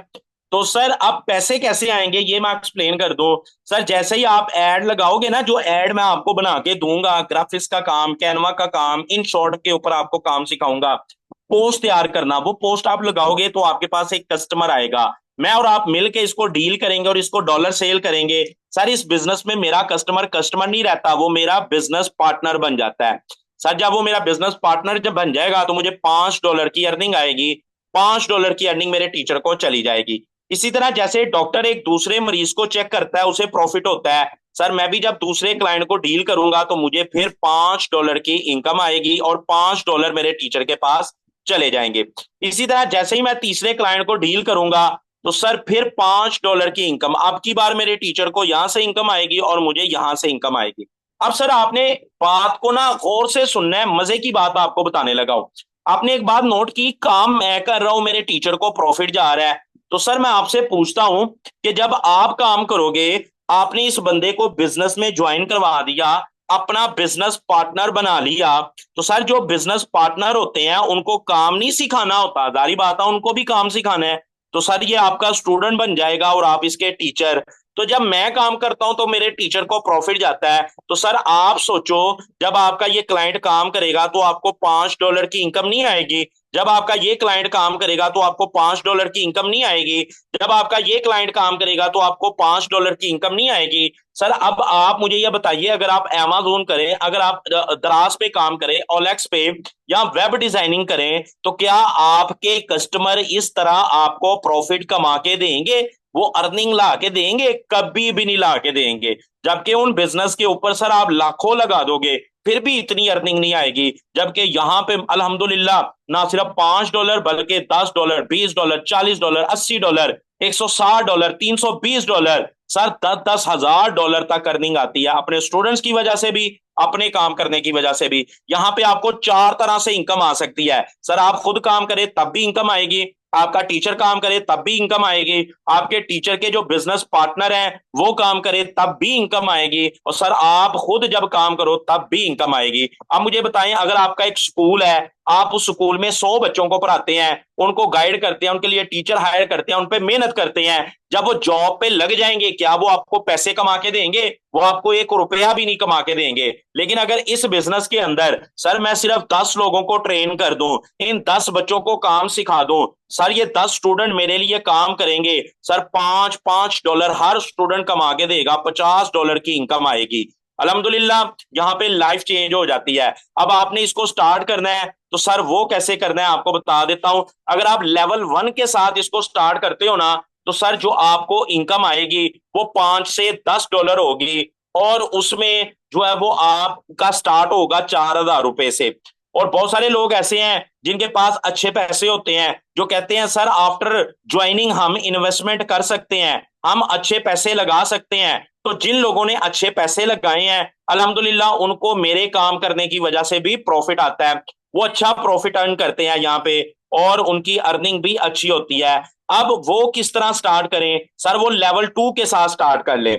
तो सर अब पैसे कैसे आएंगे ये मैं एक्सप्लेन कर दूं। सर जैसे ही आप एड लगाओगे ना, जो एड मैं आपको बना के दूंगा, ग्राफिक्स का काम, कैनवा का काम, इन शॉर्ट के ऊपर आपको काम सिखाऊंगा। पोस्ट तैयार करना, वो पोस्ट आप लगाओगे तो आपके पास एक कस्टमर आएगा। मैं और आप मिलके इसको डील करेंगे और इसको डॉलर सेल करेंगे। सर इस बिजनेस में मेरा कस्टमर कस्टमर नहीं रहता, वो मेरा बिजनेस पार्टनर बन जाता है। सर जब वो मेरा बिजनेस पार्टनर जब बन जाएगा तो मुझे $5 की अर्निंग आएगी, $5 की अर्निंग मेरे टीचर को चली जाएगी। इसी तरह जैसे डॉक्टर एक दूसरे मरीज को चेक करता है उसे प्रॉफिट होता है, सर मैं भी जब दूसरे क्लाइंट को डील करूंगा तो मुझे फिर $5 की इनकम आएगी और $5 मेरे टीचर के पास चले जाएंगे। इसी तरह जैसे ही मैं तीसरे क्लाइंट को डील करूंगा तो सर फिर $5 की इनकम, अब की बार मेरे टीचर को यहां से इनकम आएगी और मुझे यहां से इनकम आएगी। अब सर आपने बात को ना गौर से सुनना है, मजे की बात आपको बताने लगा हूं। आपने एक बात नोट की, काम मैं कर रहा हूं मेरे टीचर को प्रॉफिट जा रहा है। तो सर मैं आपसे पूछता हूं कि जब आप काम करोगे, आपने इस बंदे को बिजनेस में ज्वाइन करवा दिया, अपना बिजनेस पार्टनर बना लिया, तो सर जो बिजनेस पार्टनर होते हैं उनको काम नहीं सिखाना होता, जारी बात है उनको भी काम सिखाना है। तो सर ये आपका स्टूडेंट बन जाएगा और आप इसके टीचर। तो जब मैं काम करता हूं तो मेरे टीचर को प्रॉफिट जाता है। तो सर आप सोचो, जब आपका ये क्लाइंट काम करेगा तो आपको $5 की इनकम नहीं आएगी, जब आपका ये क्लाइंट काम करेगा तो आपको $5 की इनकम नहीं आएगी, जब आपका ये क्लाइंट काम करेगा तो आपको $5 की इनकम नहीं आएगी। सर अब आप मुझे ये बताइए, अगर आप Amazon करें, अगर आप दराज पे काम करें, OLX पे, या वेब डिजाइनिंग करें, तो क्या आपके कस्टमर इस तरह आपको प्रॉफिट कमा के देंगे, वो अर्निंग ला के देंगे? कभी भी नहीं ला के देंगे। जबकि उन बिजनेस के ऊपर सर आप लाखों लगा दोगे फिर भी इतनी अर्निंग नहीं आएगी। जबकि यहाँ पे अल्हम्दुलिल्लाह ना सिर्फ $5 बल्कि $10, $20, $40, $80, $160, $320, सर 10,000 तक अर्निंग आती है, अपने स्टूडेंट्स की वजह से भी, अपने काम करने की वजह से भी। यहाँ पे आपको चार तरह से इनकम आ सकती है। सर आप खुद काम करें तब भी इनकम आएगी, आपका टीचर काम करे तब भी इनकम आएगी, आपके टीचर के जो बिजनेस पार्टनर हैं वो काम करे तब भी इनकम आएगी, और सर आप खुद जब काम करो तब भी इनकम आएगी। अब मुझे बताएं, अगर आपका एक स्कूल है, आप उस स्कूल में 100 बच्चों को पढ़ाते हैं, उनको गाइड करते हैं, उनके लिए टीचर हायर करते हैं, उन पे मेहनत करते हैं, जब वो जॉब पे लग जाएंगे क्या वो आपको पैसे कमा के देंगे? वो आपको 1 रुपया भी नहीं कमा के देंगे। लेकिन अगर इस बिजनेस के अंदर सर मैं सिर्फ 10 लोगों को ट्रेन कर दूं, इन 10 बच्चों को काम सिखा दूं, सर ये 10 स्टूडेंट मेरे लिए काम करेंगे, सर $5 हर स्टूडेंट कमा के देगा, $50 की इनकम आएगी। अल्हम्दुलिल्लाह यहाँ पे लाइफ चेंज हो जाती है। अब आपने इसको स्टार्ट करना है तो सर वो कैसे करना है आपको बता देता हूं। अगर आप लेवल 1 के साथ इसको स्टार्ट करते हो ना, तो सर जो आपको इनकम आएगी वो $5 से $10 होगी, और उसमें जो है वो आपका स्टार्ट होगा $4,000 से। और बहुत सारे लोग ऐसे हैं जिनके पास अच्छे पैसे होते हैं, जो कहते हैं सर आफ्टर ज्वाइनिंग हम इन्वेस्टमेंट कर सकते हैं, हम अच्छे पैसे लगा सकते हैं। तो जिन लोगों ने अच्छे पैसे लगाए हैं अल्हम्दुलिल्लाह उनको मेरे काम करने की वजह से भी प्रॉफिट आता है, वो अच्छा प्रॉफिट अर्न करते हैं यहाँ पे, और उनकी अर्निंग भी अच्छी होती है। अब वो किस तरह स्टार्ट करें? सर वो लेवल 2 के साथ स्टार्ट कर ले।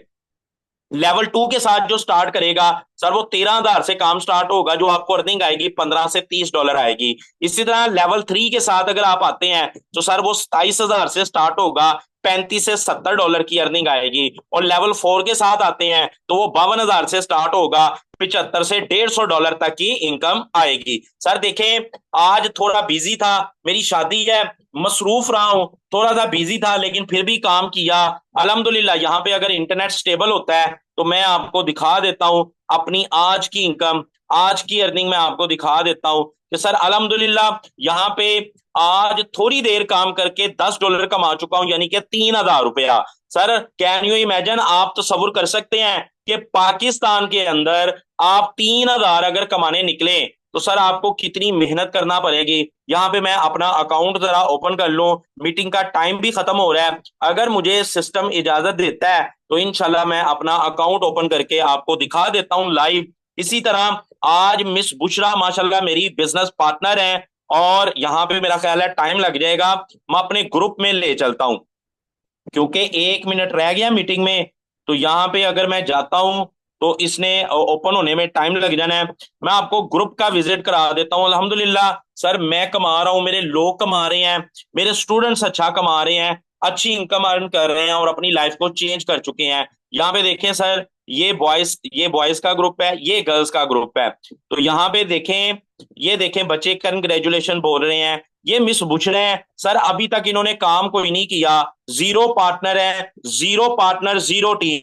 लेवल 2 के साथ जो स्टार्ट करेगा सर वो 13,000 से काम स्टार्ट होगा, जो आपको अर्निंग आएगी $15 से $30 आएगी। इसी तरह लेवल 3 के साथ अगर आप आते हैं तो सर वो 27,000 से स्टार्ट होगा, $35 से $70 की अर्निंग आएगी। और लेवल 4 के साथ आते हैं तो वो 52,000 से स्टार्ट होगा, $75 से $150 तक की इनकम आएगी। सर देखें आज थोड़ा बिजी था, मेरी शादी है, मसरूफ रहा हूं, थोड़ा सा बिजी था, लेकिन फिर भी काम किया। अल्हम्दुलिल्लाह यहाँ पे अगर इंटरनेट स्टेबल होता है तो मैं आपको दिखा देता हूं अपनी आज की इनकम, आज की अर्निंग मैं आपको दिखा देता हूं कि सर अल्हम्दुलिल्लाह यहाँ पे आज थोड़ी देर काम करके $10 कमा चुका हूं, यानी कि $3,000। सर कैन यू इमेजिन, आप तसव्वुर कर सकते हैं कि पाकिस्तान के अंदर आप 3,000 अगर कमाने निकले तो सर आपको कितनी मेहनत करना पड़ेगी। यहाँ पे मैं अपना अकाउंट जरा ओपन कर लूं, मीटिंग का टाइम भी खत्म हो रहा है, अगर मुझे सिस्टम इजाजत देता है तो इंशाल्लाह मैं अपना अकाउंट ओपन करके आपको दिखा देता हूं लाइव। इसी तरह आज मिस बुशरा माशाल्लाह मेरी बिजनेस पार्टनर हैं, और यहाँ पे मेरा ख्याल है टाइम लग जाएगा, मैं अपने ग्रुप में ले चलता हूँ क्योंकि 1 मिनट रह गया मीटिंग में। तो यहाँ पे अगर मैं जाता हूँ तो इसने ओपन होने में टाइम लग जाना है। मैं आपको ग्रुप का विजिट करा देता हूँ। अल्हम्दुलिल्लाह सर मैं कमा रहा हूँ, मेरे लोग कमा रहे हैं, मेरे स्टूडेंट्स अच्छा कमा रहे हैं, अच्छी इनकम अर्न कर रहे हैं और अपनी लाइफ को चेंज कर चुके हैं। यहाँ पे देखें सर, ये बॉयज का ग्रुप है, ये गर्ल्स का ग्रुप है। तो यहाँ पे देखें, ये देखें बच्चे कंग्रेचुलेशन बोल रहे हैं, ये मिस बुशरे हैं सर, अभी तक इन्होंने काम कोई नहीं किया, जीरो पार्टनर है, जीरो पार्टनर जीरो टीम।